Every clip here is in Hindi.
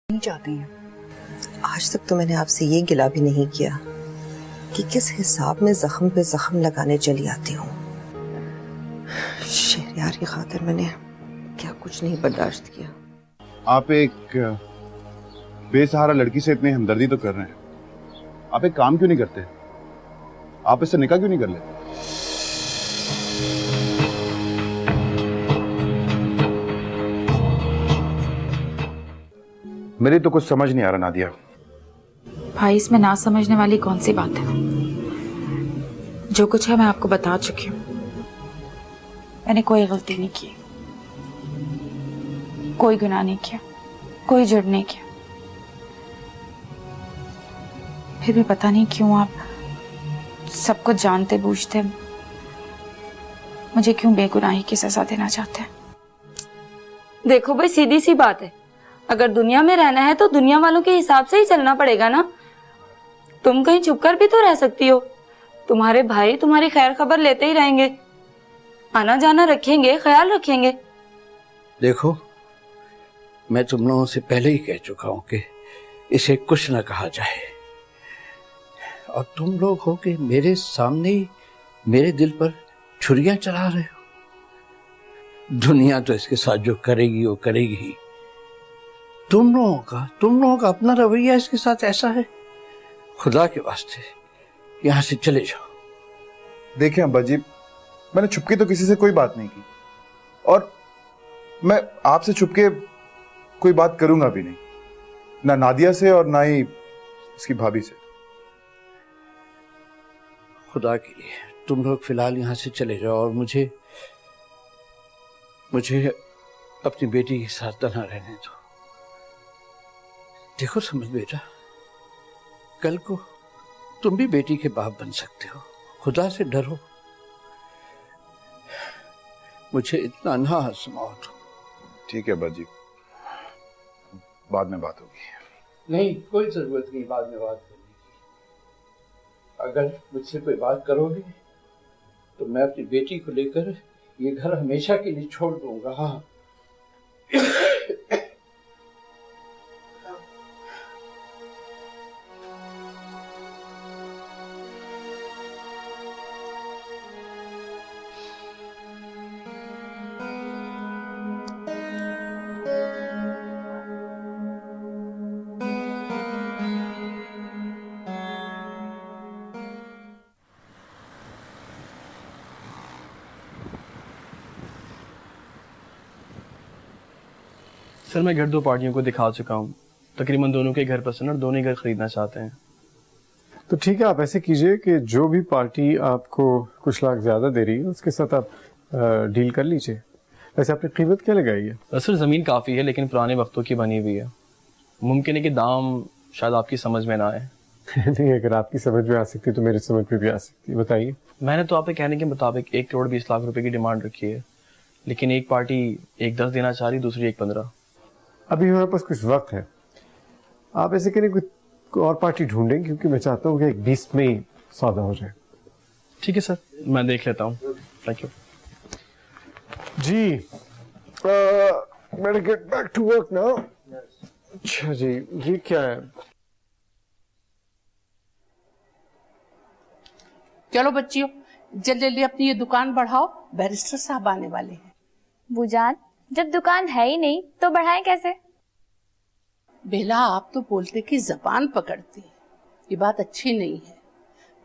नहीं चाहती हैं। आज तक तो मैंने आपसे ये गिला भी नहीं किया कि किस हिसाब में जख्म पे जख्म लगाने चली आती हूँ। शहरयार की खातिर मैंने क्या कुछ नहीं बर्दाश्त किया। आप एक बेसहारा लड़की से इतनी हमदर्दी तो कर रहे हैं, आप एक काम क्यों नहीं करते? आप इससे निकाह क्यों नहीं कर लेते? मेरी तो कुछ समझ नहीं आ रहा नादिया। भाई, इसमें ना समझने वाली कौन सी बात है? जो कुछ है मैं आपको बता चुकी हूँ। मैंने कोई गलती नहीं की, कोई गुनाह नहीं किया, कोई जुर्म नहीं किया। फिर भी पता नहीं क्यों आप सब कुछ जानते बूझते मुझे क्यों बेगुनाही की सजा देना चाहते हैं। देखो भाई, सीधी सी बात है, अगर दुनिया में रहना है तो दुनिया वालों के हिसाब से ही चलना पड़ेगा ना। तुम कहीं छुपकर भी तो रह सकती हो, तुम्हारे भाई तुम्हारी खैर खबर लेते ही रहेंगे, आना जाना रखेंगे, ख्याल रखेंगे। देखो, मैं तुम लोगों से पहले ही कह चुका हूं कि इसे कुछ न कहा जाए, और तुम लोग हो कि मेरे सामने ही मेरे दिल पर छुरियां चला रहे हो। दुनिया तो इसके साथ जो करेगी वो करेगी ही। तुम लोगों का अपना रवैया इसके साथ ऐसा है। खुदा के वास्ते यहां से चले जाओ। देखिए अब्बा जी, मैंने छुपके तो किसी से कोई बात नहीं की, और मैं आपसे छुपके कोई बात करूंगा भी नहीं, ना नादिया से और ना ही उसकी भाभी से। खुदा के लिए तुम लोग फिलहाल यहां से चले जाओ, और मुझे अपनी बेटी के साथ तन्हा रहने दो। देखो समझ बेटा, कल को तुम भी बेटी के बाप बन सकते हो। खुदा से डरो, मुझे इतना ना आजमाओ तुम। ठीक है अब्बा जी, बाद में बात होगी। नहीं, कोई जरूरत नहीं बाद में बात करने की। अगर मुझसे कोई बात करोगे तो मैं अपनी बेटी को लेकर ये घर हमेशा के लिए छोड़ दूंगा। हाँ, सर मैं घर दो पार्टियों को दिखा चुका हूँ, तकरीबन दोनों के घर पसंद और दोनों ही घर खरीदना चाहते हैं। तो ठीक है, आप ऐसे कीजिए कि जो भी पार्टी आपको कुछ लाख ज्यादा दे रही है उसके साथ आप डील कर लीजिए। वैसे आपने कीमत क्या लगाई है? सर ज़मीन काफ़ी है लेकिन पुराने वक्तों की बनी हुई है, मुमकिन है कि दाम शायद आपकी समझ में ना आए। नहीं, अगर आपकी समझ में आ सकती तो मेरी समझ में भी आ सकती। बताइए। मैंने तो आपके कहने के मुताबिक 1,20,00,000 रुपए की डिमांड रखी है, लेकिन एक पार्टी 1,10 देना चाह रही, दूसरी 1,15। अभी हमारे पास कुछ वक्त है, आप ऐसे करें कोई और पार्टी ढूंढें, क्योंकि मैं चाहता हूँ कि 20 में ही सौदा हो जाए। ठीक है सर, मैं देख लेता हूँ। थैंक यू जी। मैं get back to work now. अच्छा जी, ये क्या है? चलो बच्चियों, जल्दी जल्दी अपनी ये दुकान बढ़ाओ, बैरिस्टर साहब आने वाले हैं। बुजान, जब दुकान है ही नहीं तो बढ़ाएं कैसे? बेला, आप तो बोलते कि जबान पकड़ती, ये बात अच्छी नहीं है।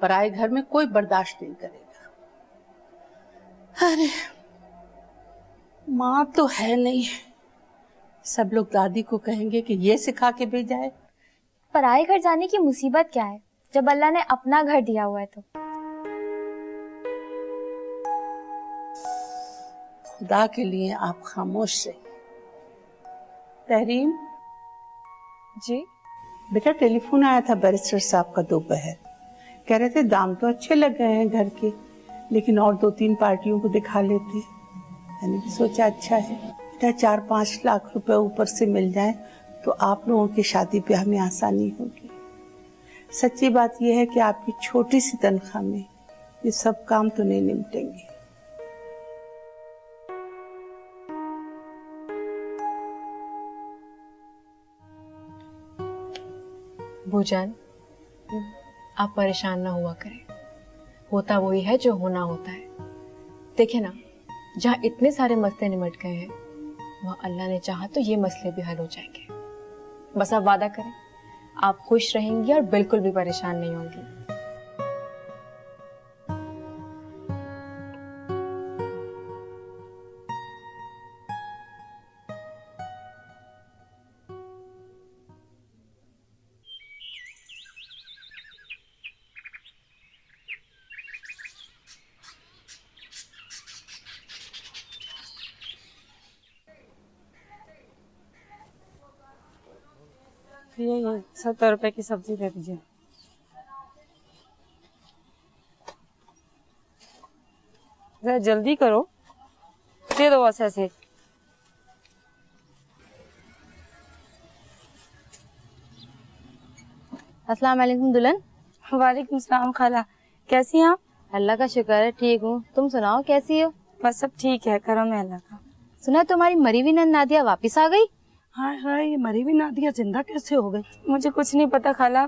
पराए घर में कोई बर्दाश्त नहीं करेगा। अरे माँ तो है नहीं, सब लोग दादी को कहेंगे कि ये सिखा के भेजा है। पराए घर जाने की मुसीबत क्या है जब अल्लाह ने अपना घर दिया हुआ है तो। खुदा के लिए आप खामोश रहिए। तहरीम जी बेटा, टेलीफोन आया था बैरिस्टर साहब का दोपहर। कह रहे थे दाम तो अच्छे लग गए हैं घर के, लेकिन और 2-3 पार्टियों को दिखा लेते। मैंने भी सोचा अच्छा है बेटा, 4-5 लाख रुपए ऊपर से मिल जाए तो आप लोगों की शादी ब्याह में आसानी होगी। सच्ची बात यह है कि आपकी छोटी सी तनख्वाह में ये सब काम तो नहीं निपटेंगे। भूजान, आप परेशान ना हुआ करें। होता वही है जो होना होता है। देखे ना, जहाँ इतने सारे मसले निमट गए हैं, वहाँ अल्लाह ने चाहा तो ये मसले भी हल हो जाएंगे। बस आप वादा करें, आप खुश रहेंगी और बिल्कुल भी परेशान नहीं होंगी। ये 70 रुपए की सब्जी दे दीजिए। जरा जल्दी करो, दे दो बस ऐसे। अस्सलाम वालेकुम दुल्हन। वालेकुम सलाम खाला, कैसी हैं आप? अल्लाह का शुक्र है, ठीक हूँ। तुम सुनाओ, कैसी हो? बस सब ठीक है, करम है अल्लाह का। सुना तुम्हारी मरी हुई नंद नादिया वापिस आ गई? हाय हाय, ये मरी हुई नादिया जिंदा कैसे हो गई? मुझे कुछ नहीं पता खाला।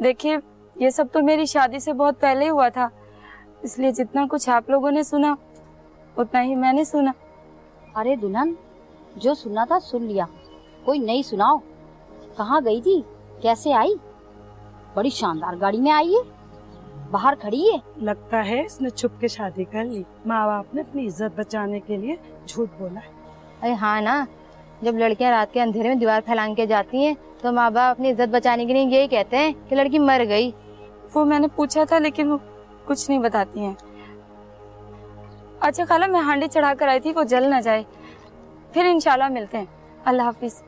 देखिए, ये सब तो मेरी शादी से बहुत पहले हुआ था, इसलिए जितना कुछ आप लोगों ने सुना उतना ही मैंने सुना। अरे दुल्हन, जो सुना था सुन लिया, कोई नहीं सुनाओ। कहाँ गई थी, कैसे आई? बड़ी शानदार गाड़ी में आई है, बाहर खड़ी है। लगता है इसने छुप के शादी कर ली। माँ बाप ने अपनी इज्जत बचाने के लिए झूठ बोला है। अरे हाँ ना, जब लड़कियां रात के अंधेरे में दीवार फैलान के जाती हैं तो माँ बाप अपनी इज्जत बचाने के लिए यही कहते हैं कि लड़की मर गई। वो मैंने पूछा था, लेकिन वो कुछ नहीं बताती हैं। अच्छा खाला, मैं हांडी चढ़ा कर आई थी, वो जल न जाए। फिर इंशाल्लाह मिलते हैं। अल्लाह हाफिज।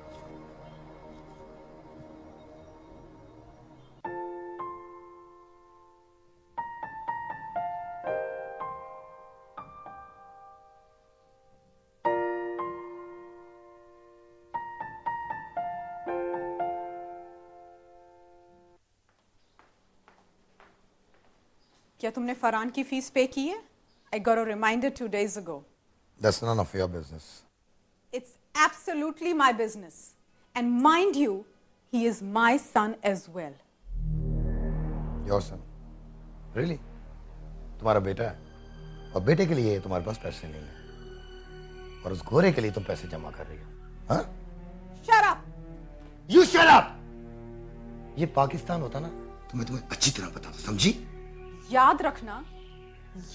क्या तुमने फरहान की फीस पे की है? I got a reminder 2 days ago. That's none of your business. It's absolutely my business. And mind you, he is my son as well. Your son? Really? तुम्हारा बेटा है और बेटे के लिए तुम्हारे पास पैसे नहीं है और उस गोरे के लिए तुम पैसे जमा कर रही हो, हाँ? Shut up! You shut up! ये पाकिस्तान होता ना तो मैं तुम्हें अच्छी तरह बताता, समझी? याद रखना,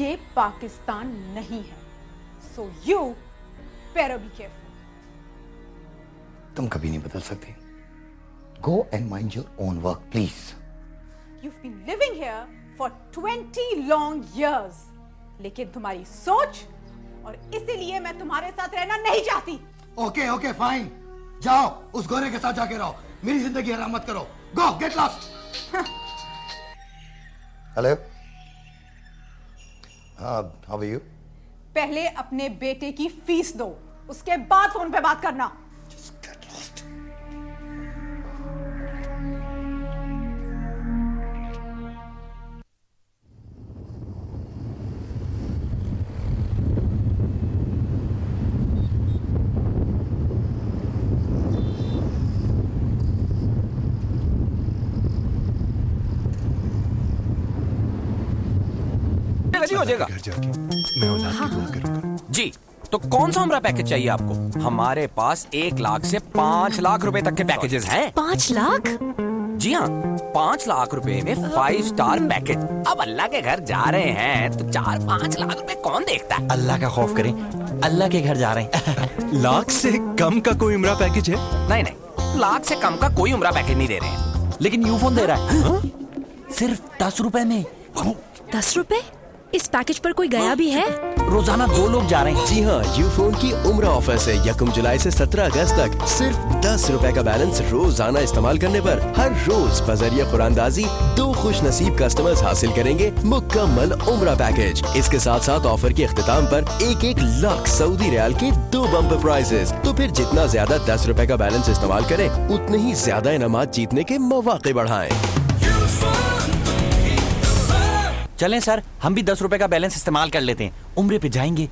ये पाकिस्तान नहीं है। So you better be careful. तुम कभी नहीं बदल सकती। Go and mind your own work, please. You've been living here for 20 long years. लेकिन तुम्हारी सोच, और इसीलिए मैं तुम्हारे साथ रहना नहीं चाहती। Okay, okay, fine. जाओ, उस गोरे के साथ जाके रहो। मेरी जिंदगी हराम मत करो। Go, get lost. Hello. How are you? पहले अपने बेटे की फीस दो, उसके बाद फोन पे बात करना। Just get lost. हो जाएगा। घर जाके मैं औलाद की दुआ करूंगा। जी, तो कौन सा उम्रा पैकेज चाहिए आपको? हमारे पास 1 लाख से 5 लाख रुपए तक के पैकेजेस हैं। 5 लाख? जी हाँ, 5 लाख रुपए में 5 स्टार पैकेज। अब अल्लाह के घर जा रहे हैं तो 4-5 लाख रुपए कौन देखता है? अल्लाह का खौफ करें, अल्लाह के घर जा रहे हैं। लाख से कम का कोई उम्रा पैकेज है? नहीं नहीं, लाख से कम का कोई उम्रा पैकेज नहीं दे रहे हैं। लेकिन यूफोन दे रहा है। सिर्फ 10 रुपए में। 10 रुपए? इस पैकेज पर कोई गया भी है? रोजाना 2 लोग जा रहे हैं। जी हाँ, यूफोन की उम्र ऑफर से 1 जुलाई से 17 अगस्त तक सिर्फ 10 रुपए का बैलेंस रोजाना इस्तेमाल करने पर हर रोज बजरिया कुरानदाजी 2 खुश नसीब कस्टमर्स हासिल करेंगे मुकम्मल उम्र पैकेज। इसके साथ साथ ऑफर के इख्तिताम पर 1 लाख सऊदी रियाल के 2 बम्पर प्राइजेस। तो फिर जितना ज्यादा 10 रुपए का बैलेंस इस्तेमाल करें, उतने ही ज्यादा इनामात जीतने के मौके बढ़ाएं। चलें सर, हम भी 10 रुपए का बैलेंस इस्तेमाल कर लेते हैं। उम्रे पे जाएंगे